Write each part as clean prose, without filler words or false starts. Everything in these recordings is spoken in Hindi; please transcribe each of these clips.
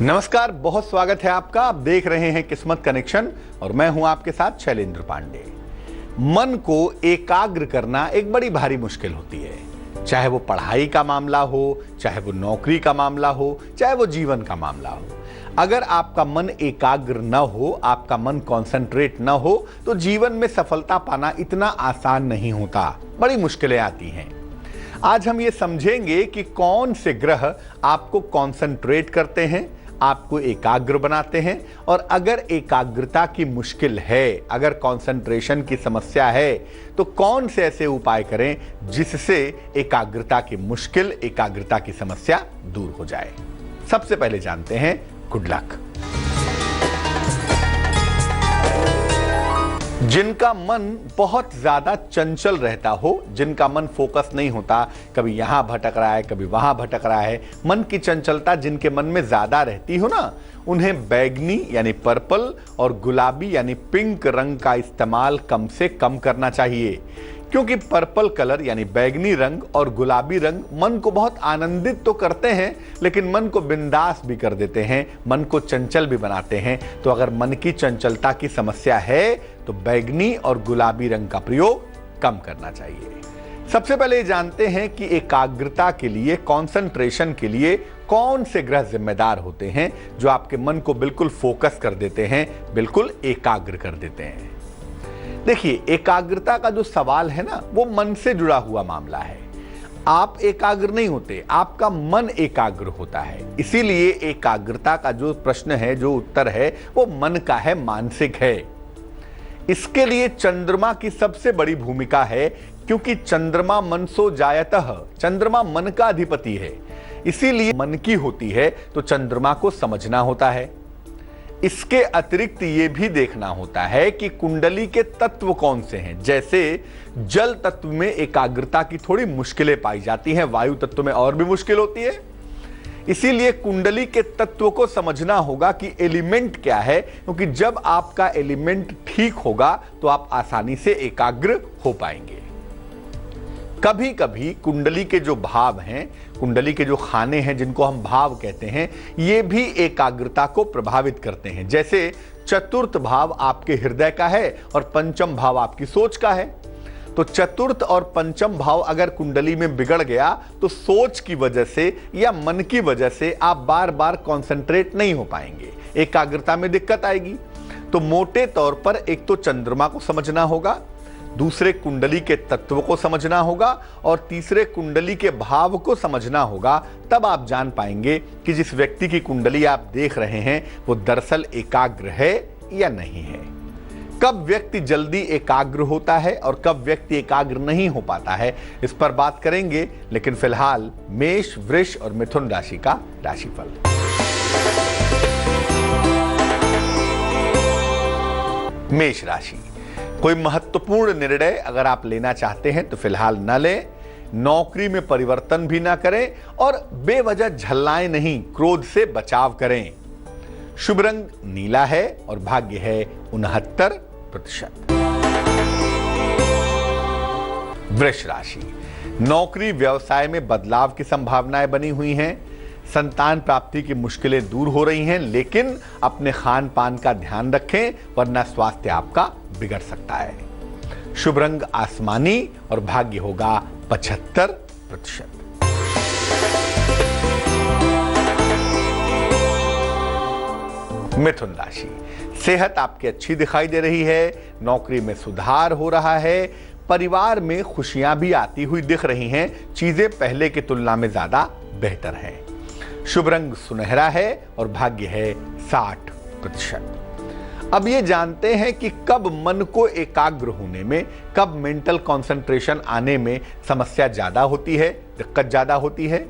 नमस्कार, बहुत स्वागत है आपका। आप देख रहे हैं किस्मत कनेक्शन और मैं हूं आपके साथ शैलेंद्र पांडे। मन को एकाग्र करना एक बड़ी भारी मुश्किल होती है, चाहे वो पढ़ाई का मामला हो, चाहे वो नौकरी का मामला हो, चाहे वो जीवन का मामला हो। अगर आपका मन एकाग्र न हो, आपका मन कॉन्सेंट्रेट न हो, तो जीवन में सफलता पाना इतना आसान नहीं होता, बड़ी मुश्किलें आती हैं। आज हम ये समझेंगे कि कौन से ग्रह आपको कॉन्सेंट्रेट करते हैं, आपको एकाग्र बनाते हैं, और अगर एकाग्रता की मुश्किल है, अगर कंसंट्रेशन की समस्या है, तो कौन से ऐसे उपाय करें जिससे एकाग्रता की मुश्किल, एकाग्रता की समस्या दूर हो जाए। सबसे पहले जानते हैं गुड लक। जिनका मन बहुत ज्यादा चंचल रहता हो, जिनका मन फोकस नहीं होता, कभी यहां भटक रहा है, कभी वहां भटक रहा है, मन की चंचलता जिनके मन में ज्यादा रहती हो ना, उन्हें बैगनी यानी पर्पल और गुलाबी यानी पिंक रंग का इस्तेमाल कम से कम करना चाहिए। क्योंकि पर्पल कलर यानी बैगनी रंग और गुलाबी रंग मन को बहुत आनंदित तो करते हैं, लेकिन मन को बिंदास भी कर देते हैं, मन को चंचल भी बनाते हैं। तो अगर मन की चंचलता की समस्या है तो बैगनी और गुलाबी रंग का प्रयोग कम करना चाहिए। सबसे पहले जानते हैं कि एकाग्रता के लिए, कंसंट्रेशन के लिए कौन से ग्रह जिम्मेदार होते हैं जो आपके मन को बिल्कुल फोकस कर देते हैं, बिल्कुल एकाग्र कर देते हैं। देखिए, एकाग्रता का जो सवाल है ना, वो मन से जुड़ा हुआ मामला है। आप एकाग्र नहीं होते, आपका मन एकाग्र होता है। इसीलिए एकाग्रता का जो प्रश्न है, जो उत्तर है, वो मन का है, मानसिक है। इसके लिए चंद्रमा की सबसे बड़ी भूमिका है, क्योंकि चंद्रमा मनसो जायतः, चंद्रमा मन का अधिपति है। इसीलिए मन की होती है तो चंद्रमा को समझना होता है। इसके अतिरिक्त ये भी देखना होता है कि कुंडली के तत्व कौन से हैं। जैसे जल तत्व में एकाग्रता की थोड़ी मुश्किलें पाई जाती हैं, वायु तत्व में और भी मुश्किल होती है। इसीलिए कुंडली के तत्व को समझना होगा कि एलिमेंट क्या है, क्योंकि जब आपका एलिमेंट ठीक होगा तो आप आसानी से एकाग्र हो पाएंगे। कभी कभी कुंडली के जो भाव हैं, कुंडली के जो खाने हैं, जिनको हम भाव कहते हैं, ये भी एकाग्रता को प्रभावित करते हैं। जैसे चतुर्थ भाव आपके हृदय का है और पंचम भाव आपकी सोच का है। तो चतुर्थ और पंचम भाव अगर कुंडली में बिगड़ गया तो सोच की वजह से या मन की वजह से आप बार बार कंसंट्रेट नहीं हो पाएंगे, एकाग्रता में दिक्कत आएगी। तो मोटे तौर पर एक तो चंद्रमा को समझना होगा, दूसरे कुंडली के तत्व को समझना होगा, और तीसरे कुंडली के भाव को समझना होगा। तब आप जान पाएंगे कि जिस व्यक्ति की कुंडली आप देख रहे हैं वो दरअसल एकाग्र है या नहीं है। कब व्यक्ति जल्दी एकाग्र होता है और कब व्यक्ति एकाग्र नहीं हो पाता है, इस पर बात करेंगे। लेकिन फिलहाल मेष, वृष और मिथुन राशि का राशिफल। मेष राशि, कोई महत्वपूर्ण निर्णय अगर आप लेना चाहते हैं तो फिलहाल न लें, नौकरी में परिवर्तन भी ना करें और बेवजह झल्लाएं नहीं, क्रोध से बचाव करें। शुभ रंग नीला है और भाग्य है 69%। वृष राशि, नौकरी व्यवसाय में बदलाव की संभावनाएं बनी हुई हैं, संतान प्राप्ति की मुश्किलें दूर हो रही हैं, लेकिन अपने खान पान का ध्यान रखें वरना स्वास्थ्य आपका बिगड़ सकता है। शुभ रंग आसमानी और भाग्य होगा 75%। मिथुन राशि, सेहत आपकी अच्छी दिखाई दे रही है, नौकरी में सुधार हो रहा है, परिवार में खुशियां भी आती हुई दिख रही हैं, चीजें पहले की तुलना में ज्यादा बेहतर हैं। शुभ रंग सुनहरा है और भाग्य है 60%। अब ये जानते हैं कि कब मन को एकाग्र होने में, कब मेंटल कंसंट्रेशन आने में समस्या ज्यादा होती है, दिक्कत ज्यादा होती है।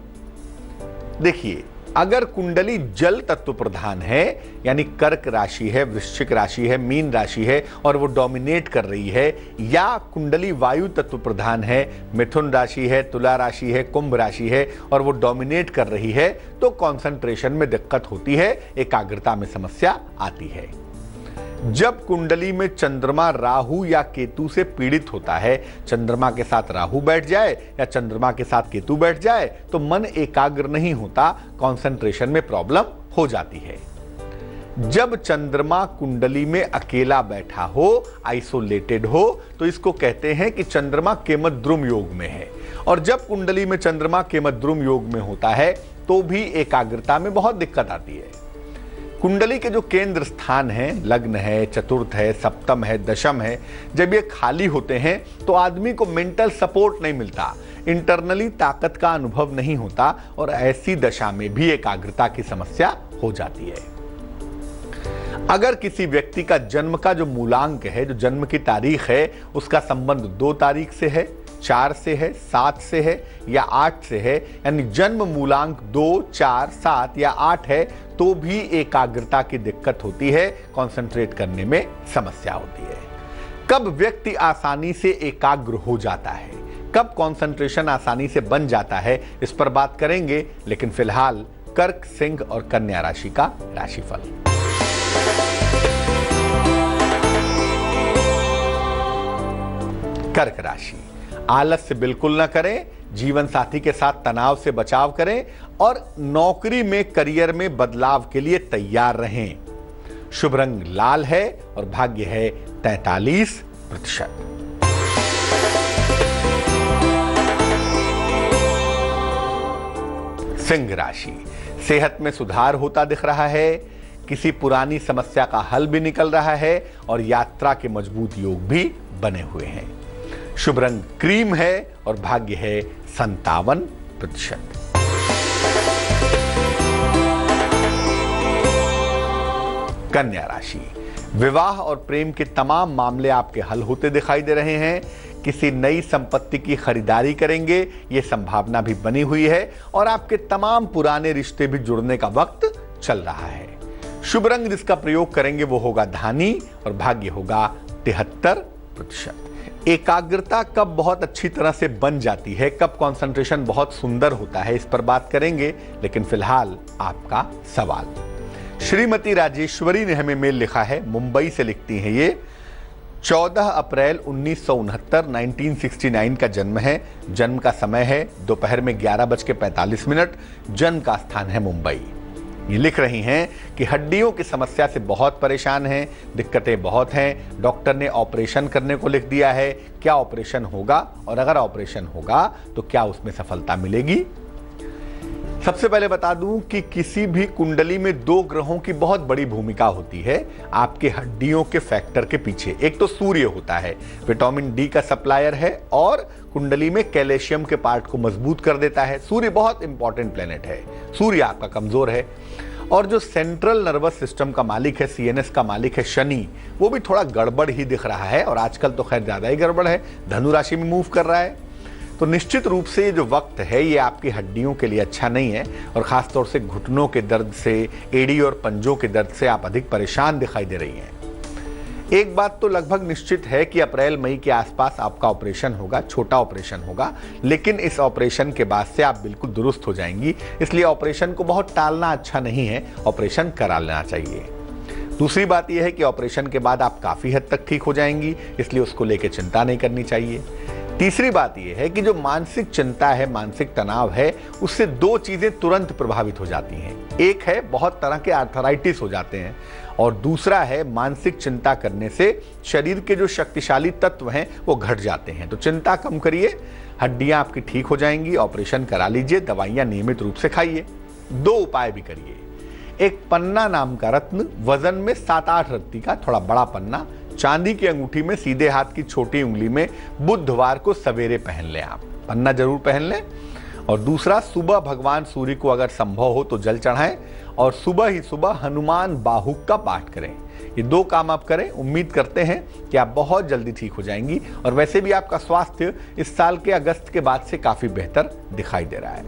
देखिए, अगर कुंडली जल तत्व प्रधान है, यानी कर्क राशि है, वृश्चिक राशि है, मीन राशि है और वो डोमिनेट कर रही है, या कुंडली वायु तत्व प्रधान है, मिथुन राशि है, तुला राशि है, कुंभ राशि है और वो डोमिनेट कर रही है, तो कंसंट्रेशन में दिक्कत होती है, एकाग्रता में समस्या आती है। जब कुंडली में चंद्रमा राहु या केतु से पीड़ित होता है, चंद्रमा के साथ राहु बैठ जाए या चंद्रमा के साथ केतु बैठ जाए तो मन एकाग्र नहीं होता, कंसंट्रेशन में प्रॉब्लम हो जाती है। जब चंद्रमा कुंडली में अकेला बैठा हो, आइसोलेटेड हो, तो इसको कहते हैं कि चंद्रमा केमद्रुम योग में है। और जब कुंडली में चंद्रमा केमद्रुम योग में होता है तो भी एकाग्रता में बहुत दिक्कत आती है। कुंडली के जो केंद्र स्थान है, लग्न है, चतुर्थ है, सप्तम है, दशम है, जब ये खाली होते हैं तो आदमी को मेंटल सपोर्ट नहीं मिलता, इंटरनली ताकत का अनुभव नहीं होता और ऐसी दशा में भी एकाग्रता की समस्या हो जाती है। अगर किसी व्यक्ति का जन्म का जो मूलांक है, जो जन्म की तारीख है, उसका संबंध 2 तारीख से है, 4 से है, 7 से है या 8 से है, यानी जन्म मूलांक 2, 4, 7 या 8 है, तो भी एकाग्रता की दिक्कत होती है, कंसंट्रेट करने में समस्या होती है। कब व्यक्ति आसानी से एकाग्र हो जाता है, कब कंसंट्रेशन आसानी से बन जाता है, इस पर बात करेंगे। लेकिन फिलहाल कर्क, सिंह और कन्या राशि का राशिफल। कर्क राशि, आलस्य बिल्कुल न करें, जीवन साथी के साथ तनाव से बचाव करें और नौकरी में, करियर में बदलाव के लिए तैयार रहें। शुभ रंग लाल है और भाग्य है 43%। सिंह राशि, सेहत में सुधार होता दिख रहा है, किसी पुरानी समस्या का हल भी निकल रहा है और यात्रा के मजबूत योग भी बने हुए हैं। शुभ रंग क्रीम है और भाग्य है 57%। कन्या राशि, विवाह और प्रेम के तमाम मामले आपके हल होते दिखाई दे रहे हैं। किसी नई संपत्ति की खरीदारी करेंगे, ये संभावना भी बनी हुई है और आपके तमाम पुराने रिश्ते भी जुड़ने का वक्त चल रहा है। शुभ रंग जिसका प्रयोग करेंगे वो होगा धानी और भाग्य होगा 73%। एकाग्रता कब बहुत अच्छी तरह से बन जाती है, कब कंसंट्रेशन बहुत सुंदर होता है, इस पर बात करेंगे। लेकिन फिलहाल आपका सवाल। श्रीमती राजेश्वरी ने हमें मेल लिखा है, मुंबई से लिखती हैं ये। 14 अप्रैल 1969 का जन्म है। जन्म का समय है दोपहर में 11:45। जन्म का स्थान है मुंबई। ये लिख रही हैं कि हड्डियों की समस्या से बहुत परेशान हैं, दिक्कतें बहुत हैं, डॉक्टर ने ऑपरेशन करने को लिख दिया है। क्या ऑपरेशन होगा और अगर ऑपरेशन होगा तो क्या उसमें सफलता मिलेगी? सबसे पहले बता दूं कि किसी भी कुंडली में 2 ग्रहों की बहुत बड़ी भूमिका होती है आपके हड्डियों के फैक्टर के पीछे। एक तो सूर्य होता है, विटामिन डी का सप्लायर है और कुंडली में कैल्शियम के पार्ट को मजबूत कर देता है। सूर्य बहुत इंपॉर्टेंट प्लेनेट है। सूर्य आपका कमजोर है और जो सेंट्रल नर्वस सिस्टम का मालिक है, सीएनएस का मालिक है शनि, वो भी थोड़ा गड़बड़ ही दिख रहा है और आजकल तो खैर ज्यादा ही गड़बड़ है, धनु राशि में मूव कर रहा है। तो निश्चित रूप से ये जो वक्त है ये आपकी हड्डियों के लिए अच्छा नहीं है और खासतौर से घुटनों के दर्द से, एड़ी और पंजों के दर्द से आप अधिक परेशान दिखाई दे रही हैं। एक बात तो लगभग निश्चित है कि अप्रैल मई के आसपास आपका ऑपरेशन होगा, छोटा ऑपरेशन होगा, लेकिन इस ऑपरेशन के बाद से आप बिल्कुल दुरुस्त हो जाएंगी। इसलिए ऑपरेशन को बहुत टालना अच्छा नहीं है, ऑपरेशन करा लेना चाहिए। दूसरी बात यह है कि ऑपरेशन के बाद आप काफी हद तक ठीक हो जाएंगी, इसलिए उसको लेकर चिंता नहीं करनी चाहिए। तीसरी बात यह है कि जो मानसिक चिंता है, मानसिक तनाव है, उससे 2 चीजें तुरंत प्रभावित हो जाती हैं। एक है बहुत तरह के आर्थराइटिस हो जाते हैं और दूसरा है मानसिक चिंता करने से शरीर के जो शक्तिशाली तत्व हैं वो घट जाते हैं। तो चिंता कम करिए, हड्डियां आपकी ठीक हो जाएंगी, ऑपरेशन करा लीजिए, दवाइयां नियमित रूप से खाइए। 2 उपाय भी करिए। एक पन्ना नाम का रत्न, वजन में 7-8 रत्ती का थोड़ा बड़ा पन्ना, चांदी की अंगूठी में सीधे हाथ की छोटी उंगली में बुधवार को सवेरे पहन लें। आप पन्ना जरूर पहन लें। और दूसरा, सुबह भगवान सूर्य को अगर संभव हो तो जल चढ़ाएं और सुबह ही सुबह हनुमान बाहुक का पाठ करें। ये 2 काम आप करें, उम्मीद करते हैं कि आप बहुत जल्दी ठीक हो जाएंगी। और वैसे भी आपका स्वास्थ्य इस साल के अगस्त के बाद से काफी बेहतर दिखाई दे रहा है।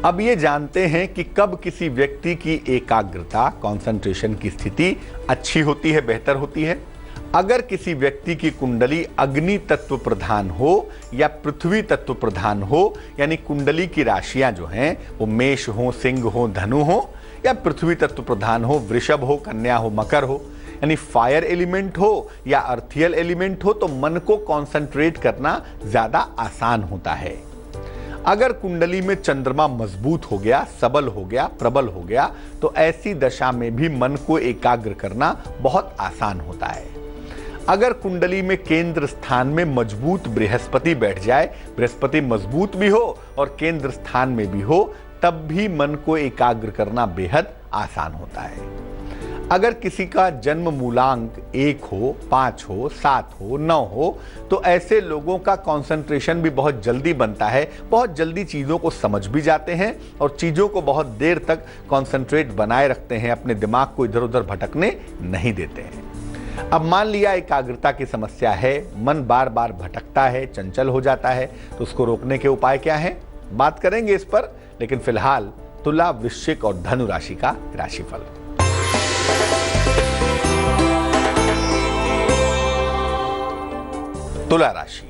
अब ये जानते हैं कि कब किसी व्यक्ति की एकाग्रता, कंसंट्रेशन की स्थिति अच्छी होती है, बेहतर होती है। अगर किसी व्यक्ति की कुंडली अग्नि तत्व प्रधान हो या पृथ्वी तत्व प्रधान हो, यानी कुंडली की राशियां जो हैं वो मेष हो, सिंह हो, धनु हो, या पृथ्वी तत्व प्रधान हो, वृषभ हो, कन्या हो, मकर हो, यानी फायर एलिमेंट हो या अर्थियल एलिमेंट हो तो मन को कंसंट्रेट करना ज्यादा आसान होता है। अगर कुंडली में चंद्रमा मजबूत हो गया, सबल हो गया, प्रबल हो गया तो ऐसी दशा में भी मन को एकाग्र करना बहुत आसान होता है। अगर कुंडली में केंद्र स्थान में मजबूत बृहस्पति बैठ जाए, बृहस्पति मजबूत भी हो और केंद्र स्थान में भी हो, तब भी मन को एकाग्र करना बेहद आसान होता है। अगर किसी का जन्म मूलांक 1 हो, 5 हो, 7 हो, 9 हो तो ऐसे लोगों का कंसंट्रेशन भी बहुत जल्दी बनता है, बहुत जल्दी चीज़ों को समझ भी जाते हैं और चीज़ों को बहुत देर तक कंसंट्रेट बनाए रखते हैं, अपने दिमाग को इधर उधर भटकने नहीं देते हैं। अब मान लिया एकाग्रता की समस्या है, मन बार बार भटकता है, चंचल हो जाता है, तो उसको रोकने के उपाय क्या हैं? बात करेंगे इस पर, लेकिन फिलहाल तुला, वृश्चिक और धनु राशि का राशिफल। तुला राशि,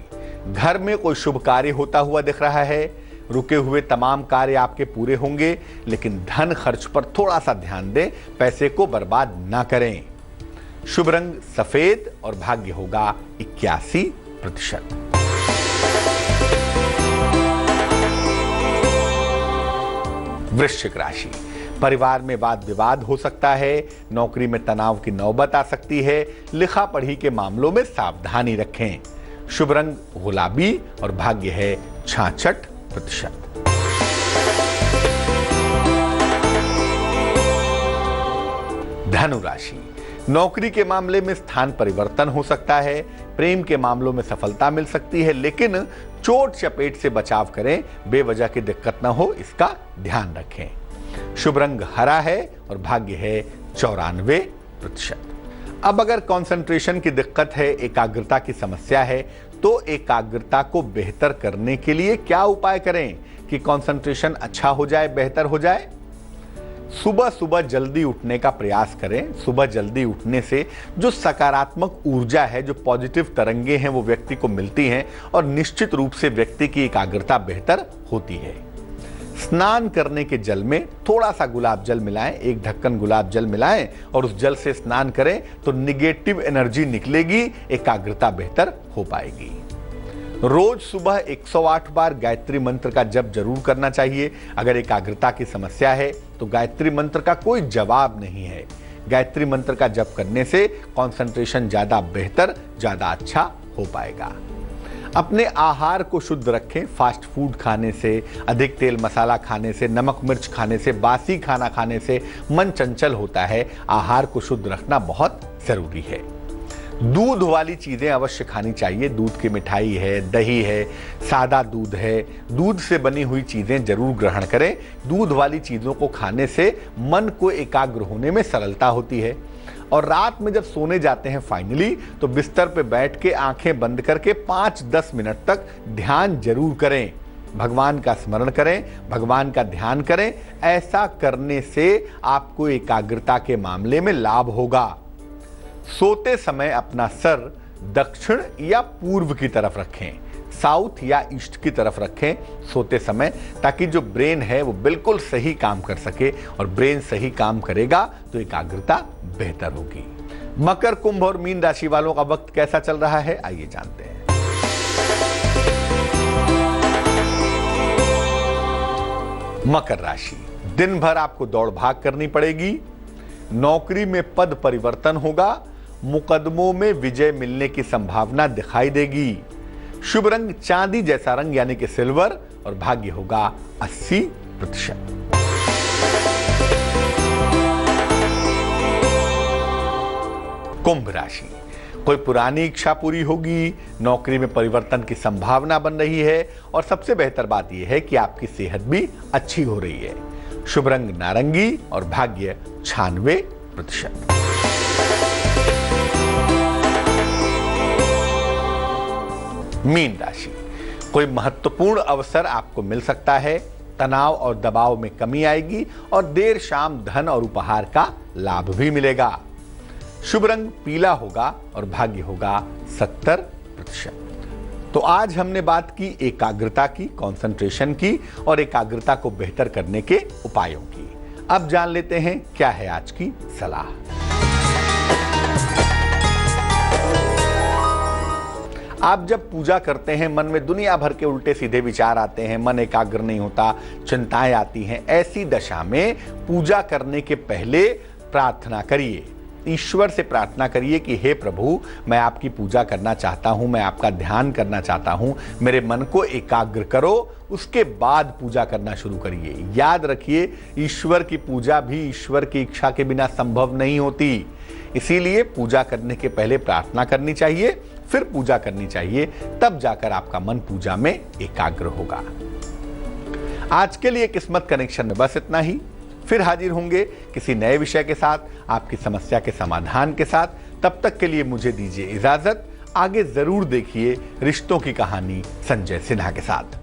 घर में कोई शुभ कार्य होता हुआ दिख रहा है। रुके हुए तमाम कार्य आपके पूरे होंगे, लेकिन धन खर्च पर थोड़ा सा ध्यान दें, पैसे को बर्बाद ना करें। शुभ रंग सफेद और भाग्य होगा 81%। वृश्चिक राशि, परिवार में वाद विवाद हो सकता है, नौकरी में तनाव की नौबत आ सकती है, लिखा पढ़ी के मामलों में सावधानी रखें। शुभ रंग गुलाबी और भाग्य है 66%। धनु राशि, नौकरी के मामले में स्थान परिवर्तन हो सकता है, प्रेम के मामलों में सफलता मिल सकती है, लेकिन चोट चपेट से बचाव करें, बेवजह की दिक्कत ना हो इसका ध्यान रखें। शुभ रंग हरा है और भाग्य है 94%। अब अगर कंसंट्रेशन की दिक्कत है, एकाग्रता की समस्या है, तो एकाग्रता को बेहतर करने के लिए क्या उपाय करें कि कंसंट्रेशन अच्छा हो जाए, बेहतर हो जाए? सुबह सुबह जल्दी उठने का प्रयास करें। सुबह जल्दी उठने से जो सकारात्मक ऊर्जा है, जो पॉजिटिव तरंगे हैं, वो व्यक्ति को मिलती हैं और निश्चित रूप से व्यक्ति की एकाग्रता बेहतर होती है। स्नान करने के जल में थोड़ा सा गुलाब जल मिलाएं, 1 ढक्कन गुलाब जल मिलाएं और उस जल से स्नान करें तो निगेटिव एनर्जी निकलेगी, एकाग्रता बेहतर हो पाएगी। रोज सुबह 108 बार गायत्री मंत्र का जप जरूर करना चाहिए। अगर एकाग्रता की समस्या है तो गायत्री मंत्र का कोई जवाब नहीं है। गायत्री मंत्र का जप करने से कंसंट्रेशन ज्यादा बेहतर, ज्यादा अच्छा हो पाएगा। अपने आहार को शुद्ध रखें। फास्ट फूड खाने से, अधिक तेल मसाला खाने से, नमक मिर्च खाने से, बासी खाना खाने से मन चंचल होता है। आहार को शुद्ध रखना बहुत जरूरी है। दूध वाली चीजें अवश्य खानी चाहिए। दूध की मिठाई है, दही है, सादा दूध है, दूध से बनी हुई चीजें जरूर ग्रहण करें। दूध वाली चीजों को खाने से मन को एकाग्र होने में सरलता होती है। और रात में जब सोने जाते हैं फाइनली, तो बिस्तर पे बैठ के आंखें बंद करके 5-10 मिनट तक ध्यान जरूर करें। भगवान का स्मरण करें, भगवान का ध्यान करें। ऐसा करने से आपको एकाग्रता के मामले में लाभ होगा। सोते समय अपना सर दक्षिण या पूर्व की तरफ रखें, साउथ या ईस्ट की तरफ रखें सोते समय, ताकि जो ब्रेन है वो बिल्कुल सही काम कर सके। और ब्रेन सही काम करेगा तो एकाग्रता बेहतर होगी। मकर, कुंभ और मीन राशि वालों का वक्त कैसा चल रहा है, आइए जानते हैं। मकर राशि, दिन भर आपको दौड़ भाग करनी पड़ेगी। नौकरी में पद परिवर्तन होगा। मुकदमों में विजय मिलने की संभावना दिखाई देगी। शुभ रंग चांदी जैसा रंग यानी कि सिल्वर और भाग्य होगा 80%। कुंभ राशि, कोई पुरानी इच्छा पूरी होगी। नौकरी में परिवर्तन की संभावना बन रही है और सबसे बेहतर बात यह है कि आपकी सेहत भी अच्छी हो रही है। शुभ रंग नारंगी और भाग्य 96%। मीन राशि, कोई महत्वपूर्ण अवसर आपको मिल सकता है। तनाव और दबाव में कमी आएगी और देर शाम धन और उपहार का लाभ भी मिलेगा। शुभ रंग पीला होगा और भाग्य होगा 70%। तो आज हमने बात की एकाग्रता की, कंसंट्रेशन की और एकाग्रता को बेहतर करने के उपायों की। अब जान लेते हैं क्या है आज की सलाह। आप जब पूजा करते हैं, मन में दुनिया भर के उल्टे सीधे विचार आते हैं, मन एकाग्र नहीं होता, चिंताएं आती हैं, ऐसी दशा में पूजा करने के पहले प्रार्थना करिए। ईश्वर से प्रार्थना करिए कि हे प्रभु, मैं आपकी पूजा करना चाहता हूं, मैं आपका ध्यान करना चाहता हूं, मेरे मन को एकाग्र करो। उसके बाद पूजा करना शुरू करिए। याद रखिए, ईश्वर की पूजा भी ईश्वर की इच्छा के बिना संभव नहीं होती। इसीलिए पूजा करने के पहले प्रार्थना करनी चाहिए, फिर पूजा करनी चाहिए, तब जाकर आपका मन पूजा में एकाग्र होगा। आज के लिए किस्मत कनेक्शन में बस इतना ही। फिर हाजिर होंगे किसी नए विषय के साथ, आपकी समस्या के समाधान के साथ। तब तक के लिए मुझे दीजिए इजाजत। आगे जरूर देखिए रिश्तों की कहानी संजय सिन्हा के साथ।